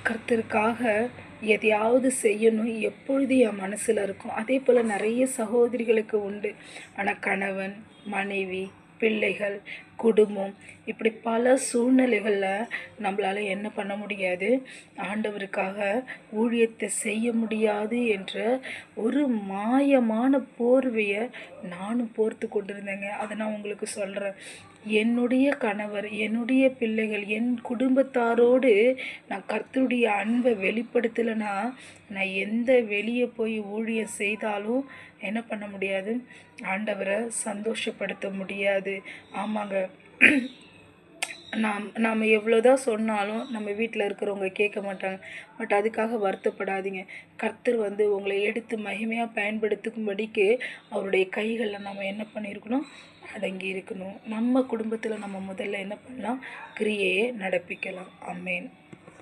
கர்த்தருக்காக எதையாவது செய்யணும் எப்பொழுது என் மனசில் இருக்கும். அதே போல் நிறைய சகோதரிகளுக்கு உண்டு. ஆனால் கணவன், மனைவி, பிள்ளைகள், குடும்பம் இப்படி பல சூழ்நிலைகளில் நம்மளால் என்ன பண்ண முடியாது, ஆண்டவருக்காக ஊழியத்தை செய்ய முடியாது என்ற ஒரு மாயமான போர்வையை நானும் போர்த்து கொண்டிருந்தேங்க. அதை நான் உங்களுக்கு சொல்கிறேன். என்னுடைய கணவர், என்னுடைய பிள்ளைகள், என் குடும்பத்தாரோடு நான் கர்த்தருடைய அன்பை வெளிப்படுத்தலைன்னா நான் எந்த வெளியே போய் ஊழியம் செய்தாலும் என்ன பண்ண முடியாது, ஆண்டவரை சந்தோஷப்படுத்த முடியாது. ஆமாங்க. நாம் எவ்வளோதான் சொன்னாலும் நம்ம வீட்டில் இருக்கிறவங்க கேட்க மாட்டாங்க. பட் அதுக்காக வருத்தப்படாதீங்க. கர்த்தர் உங்களை எடுத்து மகிமையாக பயன்படுத்தும்படிக்கு அவருடைய கைகளில் நம்ம என்ன பண்ணியிருக்கணும், அடங்கி இருக்கணும். நம்ம குடும்பத்தில் நம்ம முதல்ல என்ன பண்ணலாம், கிரியையை நடப்பிக்கலாம். ஆமென்.